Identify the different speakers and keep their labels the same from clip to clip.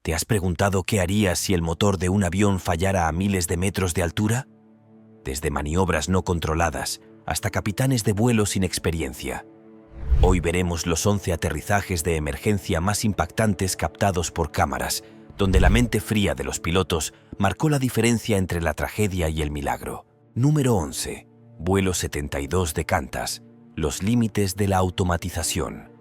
Speaker 1: ¿Te has preguntado qué harías si el motor de un avión fallara a miles de metros de altura? Desde maniobras no controladas hasta capitanes de vuelo sin experiencia. Hoy veremos los 11 aterrizajes de emergencia más impactantes captados por cámaras, donde la mente fría de los pilotos marcó la diferencia entre la tragedia y el milagro. Número 11. Vuelo 72 de Qantas. Los límites de la automatización.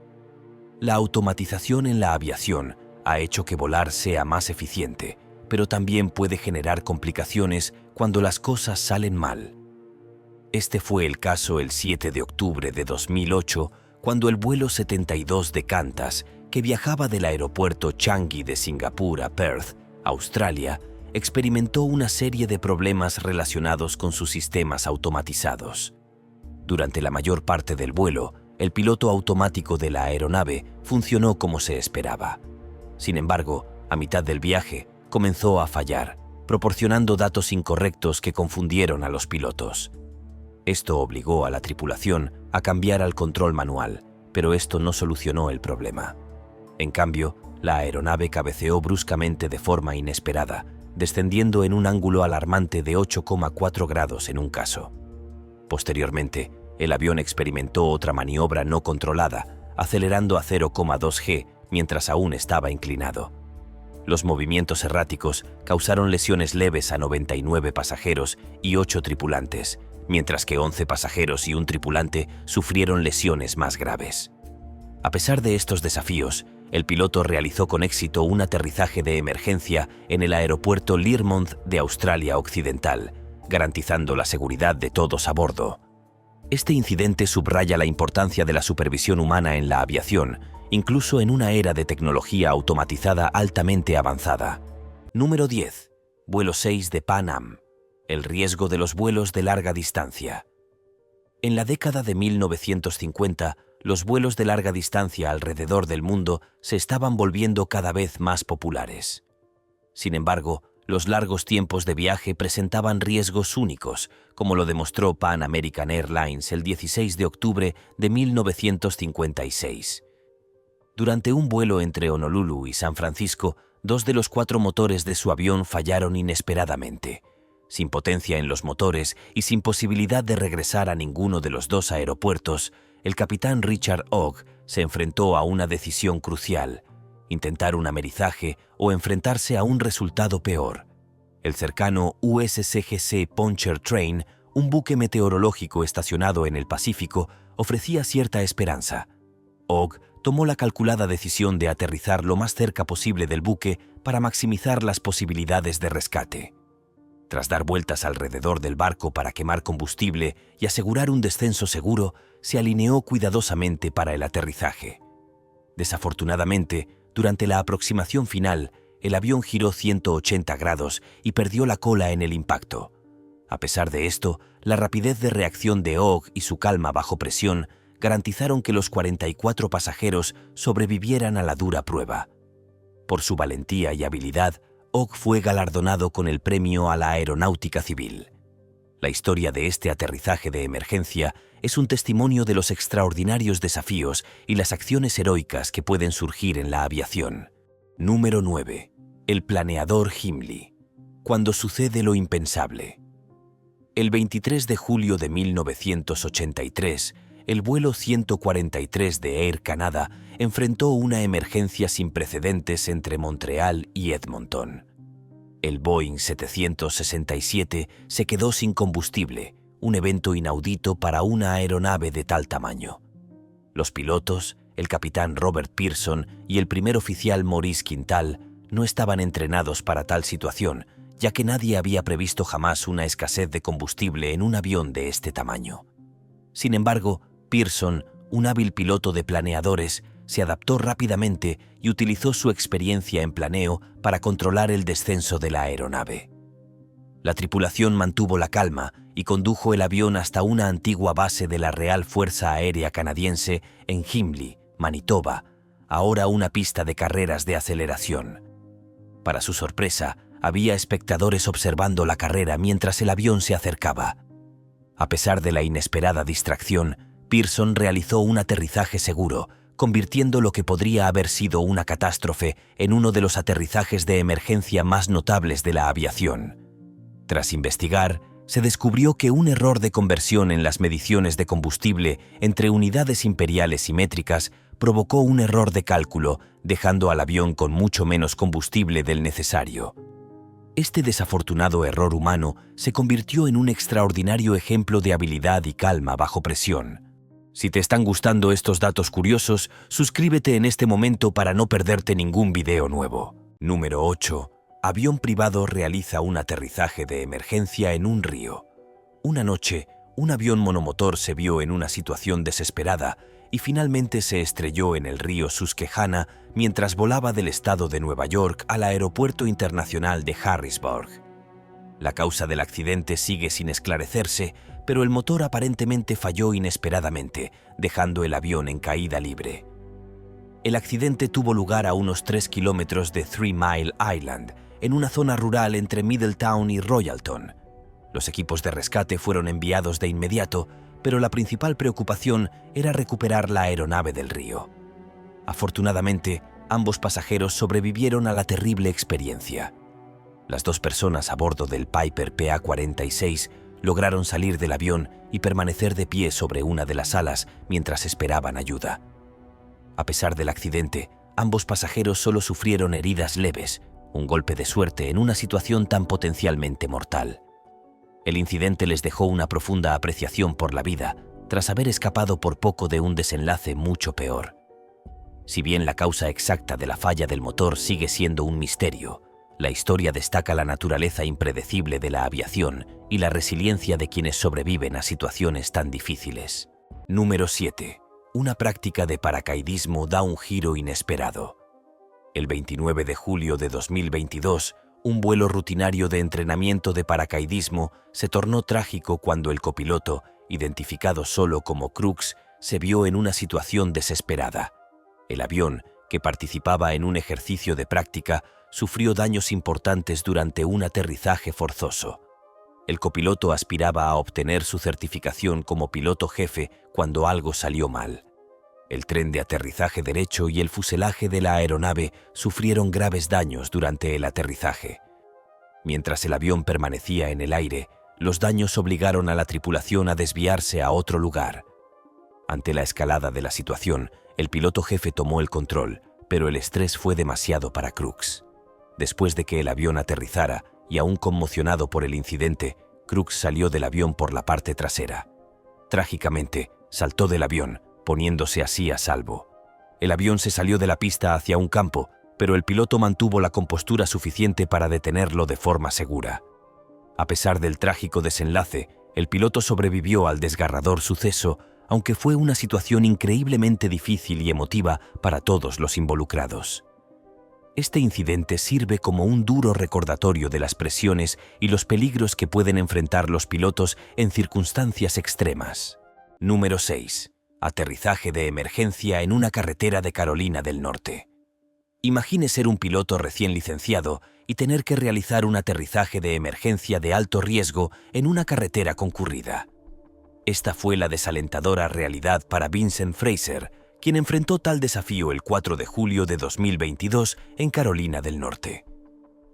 Speaker 1: La automatización en la aviación ha hecho que volar sea más eficiente, pero también puede generar complicaciones cuando las cosas salen mal. Este fue el caso el 7 de octubre de 2008, cuando el vuelo 72 de Qantas, que viajaba del aeropuerto Changi de Singapur a Perth, Australia, experimentó una serie de problemas relacionados con sus sistemas automatizados. Durante la mayor parte del vuelo, el piloto automático de la aeronave funcionó como se esperaba. Sin embargo, a mitad del viaje, comenzó a fallar, proporcionando datos incorrectos que confundieron a los pilotos. Esto obligó a la tripulación a cambiar al control manual, pero esto no solucionó el problema. En cambio, la aeronave cabeceó bruscamente de forma inesperada, descendiendo en un ángulo alarmante de 8,4 grados en un caso. Posteriormente, el avión experimentó otra maniobra no controlada, acelerando a 0,2 G mientras aún estaba inclinado. Los movimientos erráticos causaron lesiones leves a 99 pasajeros y 8 tripulantes, mientras que 11 pasajeros y un tripulante sufrieron lesiones más graves. A pesar de estos desafíos, el piloto realizó con éxito un aterrizaje de emergencia en el aeropuerto Learmonth de Australia Occidental, garantizando la seguridad de todos a bordo. Este incidente subraya la importancia de la supervisión humana en la aviación, incluso en una era de tecnología automatizada altamente avanzada. Número 10. Vuelo 6 de Pan Am. El riesgo de los vuelos de larga distancia. En la década de 1950, los vuelos de larga distancia alrededor del mundo se estaban volviendo cada vez más populares. Sin embargo, los largos tiempos de viaje presentaban riesgos únicos, como lo demostró Pan American Airlines el 16 de octubre de 1956. Durante un vuelo entre Honolulu y San Francisco, 2 de los 4 motores de su avión fallaron inesperadamente. Sin potencia en los motores y sin posibilidad de regresar a ninguno de los 2 aeropuertos, el capitán Richard Ogg se enfrentó a una decisión crucial: intentar un amerizaje o enfrentarse a un resultado peor. El cercano USCGC Pontchartrain, un buque meteorológico estacionado en el Pacífico, ofrecía cierta esperanza. Ogg tomó la calculada decisión de aterrizar lo más cerca posible del buque para maximizar las posibilidades de rescate. Tras dar vueltas alrededor del barco para quemar combustible y asegurar un descenso seguro, se alineó cuidadosamente para el aterrizaje. Desafortunadamente, durante la aproximación final, el avión giró 180 grados y perdió la cola en el impacto. A pesar de esto, la rapidez de reacción de Ogg y su calma bajo presión garantizaron que los 44 pasajeros sobrevivieran a la dura prueba. Por su valentía y habilidad, Ogg fue galardonado con el Premio a la Aeronáutica Civil. La historia de este aterrizaje de emergencia es un testimonio de los extraordinarios desafíos y las acciones heroicas que pueden surgir en la aviación. Número 9. El planeador Gimli. Cuando sucede lo impensable. El 23 de julio de 1983, el vuelo 143 de Air Canada enfrentó una emergencia sin precedentes entre Montreal y Edmonton. El Boeing 767 se quedó sin combustible, un evento inaudito para una aeronave de tal tamaño. Los pilotos, el capitán Robert Pearson y el primer oficial Maurice Quintal, no estaban entrenados para tal situación, ya que nadie había previsto jamás una escasez de combustible en un avión de este tamaño. Sin embargo, Pearson, un hábil piloto de planeadores, se adaptó rápidamente y utilizó su experiencia en planeo para controlar el descenso de la aeronave. La tripulación mantuvo la calma y condujo el avión hasta una antigua base de la Real Fuerza Aérea Canadiense en Gimli, Manitoba, ahora una pista de carreras de aceleración. Para su sorpresa, había espectadores observando la carrera mientras el avión se acercaba. A pesar de la inesperada distracción, Pearson realizó un aterrizaje seguro, convirtiendo lo que podría haber sido una catástrofe en uno de los aterrizajes de emergencia más notables de la aviación. Tras investigar, se descubrió que un error de conversión en las mediciones de combustible entre unidades imperiales y métricas provocó un error de cálculo, dejando al avión con mucho menos combustible del necesario. Este desafortunado error humano se convirtió en un extraordinario ejemplo de habilidad y calma bajo presión. Si te están gustando estos datos curiosos, suscríbete en este momento para no perderte ningún video nuevo. Número 8. Avión privado realiza un aterrizaje de emergencia en un río. Una noche, un avión monomotor se vio en una situación desesperada y finalmente se estrelló en el río Susquehanna mientras volaba del estado de Nueva York al aeropuerto internacional de Harrisburg. La causa del accidente sigue sin esclarecerse, pero el motor aparentemente falló inesperadamente, dejando el avión en caída libre. El accidente tuvo lugar a unos 3 kilómetros de 3 Mile Island, en una zona rural entre Middletown y Royalton. Los equipos de rescate fueron enviados de inmediato, pero la principal preocupación era recuperar la aeronave del río. Afortunadamente, ambos pasajeros sobrevivieron a la terrible experiencia. Las 2 personas a bordo del Piper PA-46 lograron salir del avión y permanecer de pie sobre una de las alas mientras esperaban ayuda. A pesar del accidente, ambos pasajeros solo sufrieron heridas leves, un golpe de suerte en una situación tan potencialmente mortal. El incidente les dejó una profunda apreciación por la vida, tras haber escapado por poco de un desenlace mucho peor. Si bien la causa exacta de la falla del motor sigue siendo un misterio, la historia destaca la naturaleza impredecible de la aviación y la resiliencia de quienes sobreviven a situaciones tan difíciles. Número 7. Una práctica de paracaidismo da un giro inesperado. El 29 de julio de 2022, un vuelo rutinario de entrenamiento de paracaidismo se tornó trágico cuando el copiloto, identificado solo como Crux, se vio en una situación desesperada. El avión, que participaba en un ejercicio de práctica, sufrió daños importantes durante un aterrizaje forzoso. El copiloto aspiraba a obtener su certificación como piloto jefe cuando algo salió mal. El tren de aterrizaje derecho y el fuselaje de la aeronave sufrieron graves daños durante el aterrizaje. Mientras el avión permanecía en el aire, los daños obligaron a la tripulación a desviarse a otro lugar. Ante la escalada de la situación, el piloto jefe tomó el control, pero el estrés fue demasiado para Crux. Después de que el avión aterrizara, y aún conmocionado por el incidente, Crux salió del avión por la parte trasera. Trágicamente, saltó del avión, poniéndose así a salvo. El avión se salió de la pista hacia un campo, pero el piloto mantuvo la compostura suficiente para detenerlo de forma segura. A pesar del trágico desenlace, el piloto sobrevivió al desgarrador suceso, aunque fue una situación increíblemente difícil y emotiva para todos los involucrados. Este incidente sirve como un duro recordatorio de las presiones y los peligros que pueden enfrentar los pilotos en circunstancias extremas. Número 6. Aterrizaje de emergencia en una carretera de Carolina del Norte. Imagine ser un piloto recién licenciado y tener que realizar un aterrizaje de emergencia de alto riesgo en una carretera concurrida. Esta fue la desalentadora realidad para Vincent Fraser, quien enfrentó tal desafío el 4 de julio de 2022 en Carolina del Norte.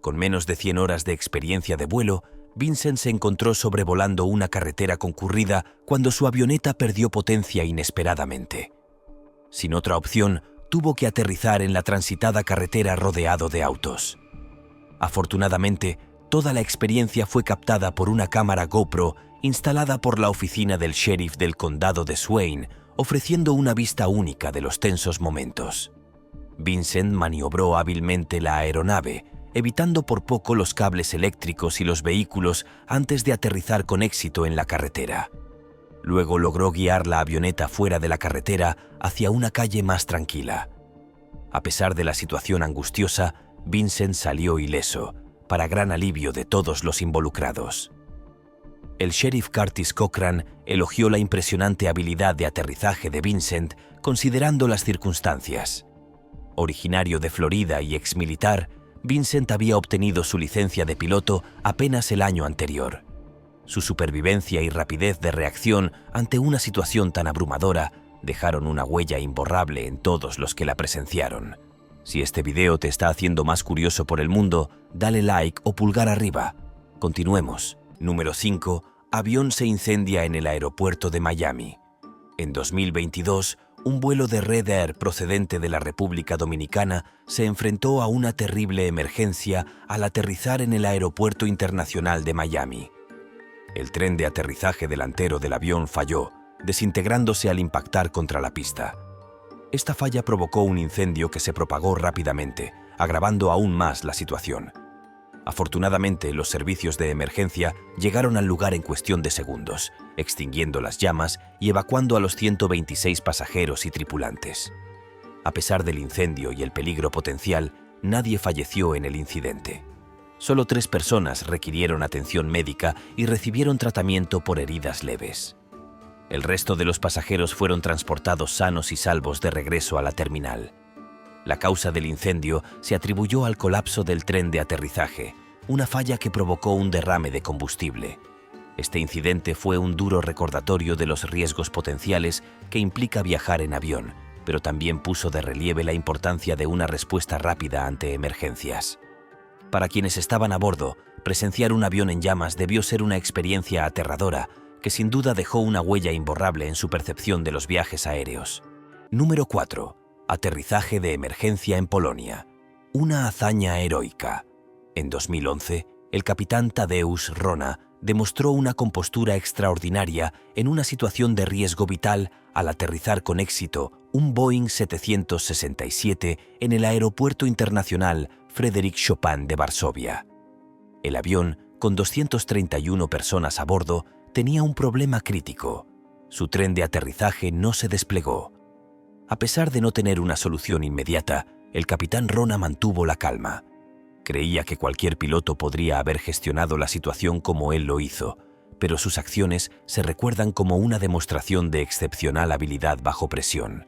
Speaker 1: Con menos de 100 horas de experiencia de vuelo, Vincent se encontró sobrevolando una carretera concurrida cuando su avioneta perdió potencia inesperadamente. Sin otra opción, tuvo que aterrizar en la transitada carretera rodeado de autos. Afortunadamente, toda la experiencia fue captada por una cámara GoPro instalada por la oficina del sheriff del condado de Swain, ofreciendo una vista única de los tensos momentos. Vincent maniobró hábilmente la aeronave, evitando por poco los cables eléctricos y los vehículos antes de aterrizar con éxito en la carretera. Luego logró guiar la avioneta fuera de la carretera hacia una calle más tranquila. A pesar de la situación angustiosa, Vincent salió ileso, para gran alivio de todos los involucrados. El sheriff Curtis Cochran elogió la impresionante habilidad de aterrizaje de Vincent, considerando las circunstancias. Originario de Florida y exmilitar, Vincent había obtenido su licencia de piloto apenas el año anterior. Su supervivencia y rapidez de reacción ante una situación tan abrumadora dejaron una huella imborrable en todos los que la presenciaron. Si este video te está haciendo más curioso por el mundo, dale like o pulgar arriba. Continuemos. Número 5. Avión se incendia en el aeropuerto de Miami. En 2022, un vuelo de Red Air procedente de la República Dominicana se enfrentó a una terrible emergencia al aterrizar en el Aeropuerto Internacional de Miami. El tren de aterrizaje delantero del avión falló, desintegrándose al impactar contra la pista. Esta falla provocó un incendio que se propagó rápidamente, agravando aún más la situación. Afortunadamente, los servicios de emergencia llegaron al lugar en cuestión de segundos, extinguiendo las llamas y evacuando a los 126 pasajeros y tripulantes. A pesar del incendio y el peligro potencial, nadie falleció en el incidente. Solo 3 personas requirieron atención médica y recibieron tratamiento por heridas leves. El resto de los pasajeros fueron transportados sanos y salvos de regreso a la terminal. La causa del incendio se atribuyó al colapso del tren de aterrizaje, una falla que provocó un derrame de combustible. Este incidente fue un duro recordatorio de los riesgos potenciales que implica viajar en avión, pero también puso de relieve la importancia de una respuesta rápida ante emergencias. Para quienes estaban a bordo, presenciar un avión en llamas debió ser una experiencia aterradora que sin duda dejó una huella imborrable en su percepción de los viajes aéreos. Número 4. Aterrizaje de emergencia en Polonia. Una hazaña heroica. En 2011, el capitán Tadeusz Rona demostró una compostura extraordinaria en una situación de riesgo vital al aterrizar con éxito un Boeing 767 en el Aeropuerto Internacional Frédéric Chopin de Varsovia. El avión, con 231 personas a bordo, tenía un problema crítico. Su tren de aterrizaje no se desplegó. A pesar de no tener una solución inmediata, el capitán Rona mantuvo la calma. Creía que cualquier piloto podría haber gestionado la situación como él lo hizo, pero sus acciones se recuerdan como una demostración de excepcional habilidad bajo presión.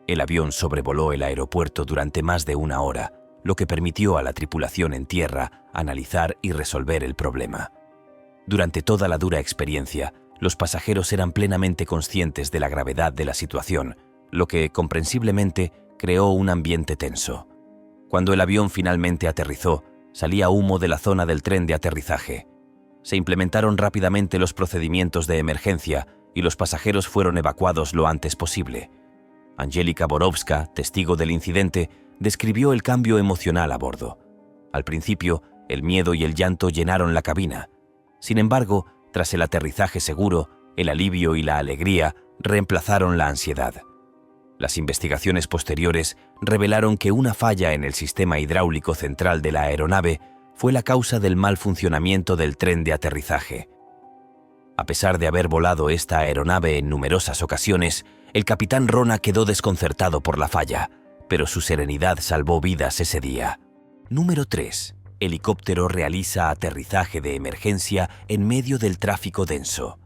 Speaker 1: El avión sobrevoló el aeropuerto durante más de 1 hora, lo que permitió a la tripulación en tierra analizar y resolver el problema. Durante toda la dura experiencia, los pasajeros eran plenamente conscientes de la gravedad de la situación, lo que, comprensiblemente, creó un ambiente tenso. Cuando el avión finalmente aterrizó, salía humo de la zona del tren de aterrizaje. Se implementaron rápidamente los procedimientos de emergencia y los pasajeros fueron evacuados lo antes posible. Angélica Borowska, testigo del incidente, describió el cambio emocional a bordo. Al principio, el miedo y el llanto llenaron la cabina. Sin embargo, tras el aterrizaje seguro, el alivio y la alegría reemplazaron la ansiedad. Las investigaciones posteriores revelaron que una falla en el sistema hidráulico central de la aeronave fue la causa del mal funcionamiento del tren de aterrizaje. A pesar de haber volado esta aeronave en numerosas ocasiones, el capitán Rona quedó desconcertado por la falla, pero su serenidad salvó vidas ese día. Número 3. Helicóptero realiza aterrizaje de emergencia en medio del tráfico denso.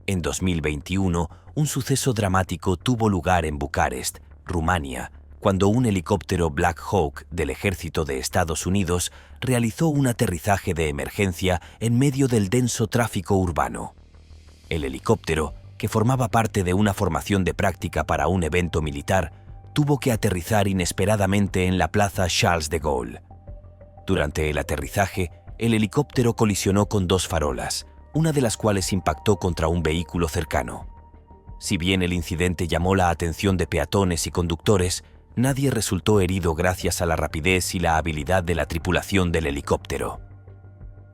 Speaker 1: En 2021, un suceso dramático tuvo lugar en Bucarest, Rumania, cuando un helicóptero Black Hawk del Ejército de Estados Unidos realizó un aterrizaje de emergencia en medio del denso tráfico urbano. El helicóptero, que formaba parte de una formación de práctica para un evento militar, tuvo que aterrizar inesperadamente en la plaza Charles de Gaulle. Durante el aterrizaje, el helicóptero colisionó con 2 farolas, una de las cuales impactó contra un vehículo cercano. Si bien el incidente llamó la atención de peatones y conductores, nadie resultó herido gracias a la rapidez y la habilidad de la tripulación del helicóptero.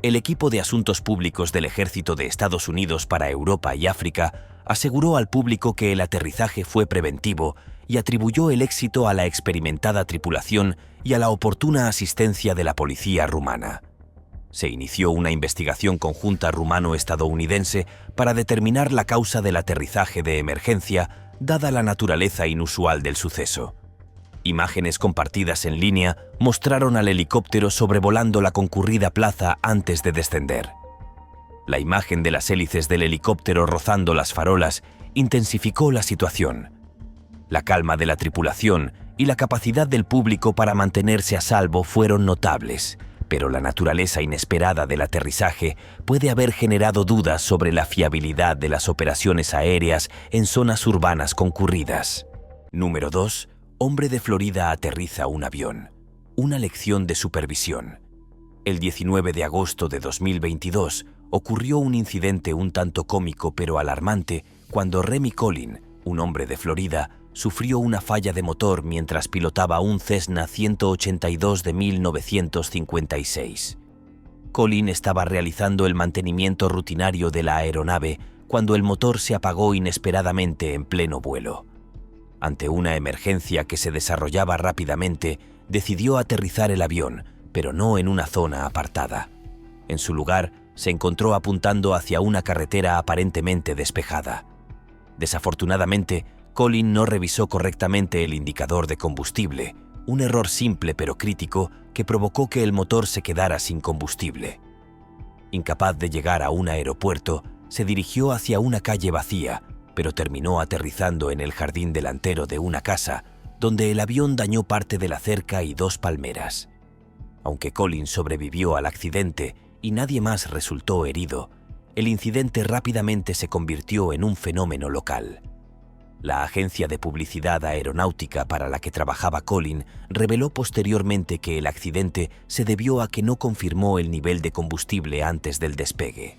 Speaker 1: El equipo de asuntos públicos del Ejército de Estados Unidos para Europa y África aseguró al público que el aterrizaje fue preventivo y atribuyó el éxito a la experimentada tripulación y a la oportuna asistencia de la policía rumana. Se inició una investigación conjunta rumano-estadounidense para determinar la causa del aterrizaje de emergencia, dada la naturaleza inusual del suceso. Imágenes compartidas en línea mostraron al helicóptero sobrevolando la concurrida plaza antes de descender. La imagen de las hélices del helicóptero rozando las farolas intensificó la situación. La calma de la tripulación y la capacidad del público para mantenerse a salvo fueron notables, pero la naturaleza inesperada del aterrizaje puede haber generado dudas sobre la fiabilidad de las operaciones aéreas en zonas urbanas concurridas. Número 2. Hombre de Florida aterriza un avión. Una lección de supervisión. El 19 de agosto de 2022 ocurrió un incidente un tanto cómico pero alarmante cuando Remy Collin, un hombre de Florida, sufrió una falla de motor mientras pilotaba un Cessna 182 de 1956. Collin estaba realizando el mantenimiento rutinario de la aeronave cuando el motor se apagó inesperadamente en pleno vuelo. Ante una emergencia que se desarrollaba rápidamente, decidió aterrizar el avión, pero no en una zona apartada. En su lugar, se encontró apuntando hacia una carretera aparentemente despejada. Desafortunadamente, Collin no revisó correctamente el indicador de combustible, un error simple pero crítico que provocó que el motor se quedara sin combustible. Incapaz de llegar a un aeropuerto, se dirigió hacia una calle vacía, pero terminó aterrizando en el jardín delantero de una casa, donde el avión dañó parte de la cerca y 2 palmeras. Aunque Collin sobrevivió al accidente y nadie más resultó herido, el incidente rápidamente se convirtió en un fenómeno local. La agencia de publicidad aeronáutica para la que trabajaba Collin reveló posteriormente que el accidente se debió a que no confirmó el nivel de combustible antes del despegue.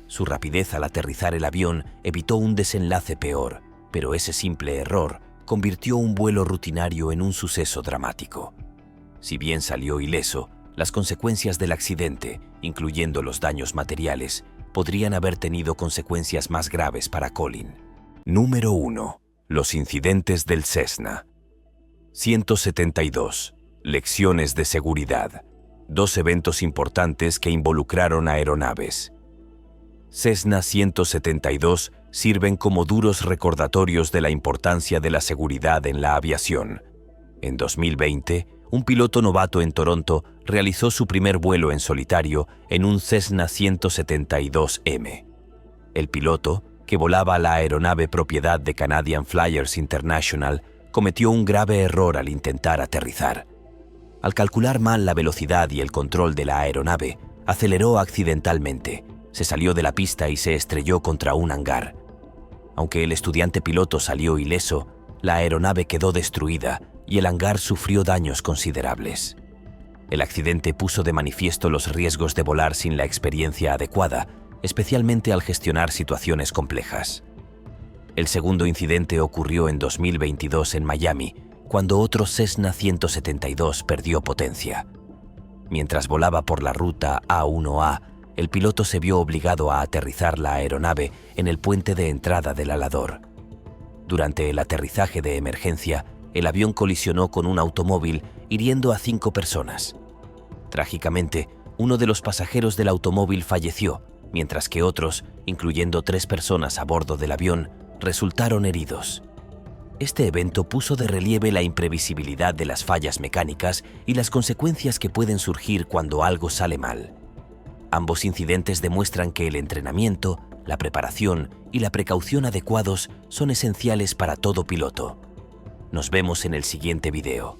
Speaker 1: Su rapidez al aterrizar el avión evitó un desenlace peor, pero ese simple error convirtió un vuelo rutinario en un suceso dramático. Si bien salió ileso, las consecuencias del accidente, incluyendo los daños materiales, podrían haber tenido consecuencias más graves para Collin. Número 1. Los incidentes del Cessna. 172. Lecciones de seguridad. 2 eventos importantes que involucraron aeronaves. Cessna 172 sirven como duros recordatorios de la importancia de la seguridad en la aviación. En 2020, un piloto novato en Toronto realizó su primer vuelo en solitario en un Cessna 172M. El piloto, que volaba la aeronave propiedad de Canadian Flyers International, cometió un grave error al intentar aterrizar. Al calcular mal la velocidad y el control de la aeronave, aceleró accidentalmente, se salió de la pista y se estrelló contra un hangar. Aunque el estudiante piloto salió ileso, la aeronave quedó destruida y el hangar sufrió daños considerables. El accidente puso de manifiesto los riesgos de volar sin la experiencia adecuada, especialmente al gestionar situaciones complejas. El segundo incidente ocurrió en 2022 en Miami, cuando otro Cessna 172 perdió potencia. Mientras volaba por la ruta A1A, el piloto se vio obligado a aterrizar la aeronave en el puente de entrada del alador. Durante el aterrizaje de emergencia, el avión colisionó con un automóvil, hiriendo a 5 personas. Trágicamente, uno de los pasajeros del automóvil falleció, mientras que otros, incluyendo 3 personas a bordo del avión, resultaron heridos. Este evento puso de relieve la imprevisibilidad de las fallas mecánicas y las consecuencias que pueden surgir cuando algo sale mal. Ambos incidentes demuestran que el entrenamiento, la preparación y la precaución adecuados son esenciales para todo piloto. Nos vemos en el siguiente video.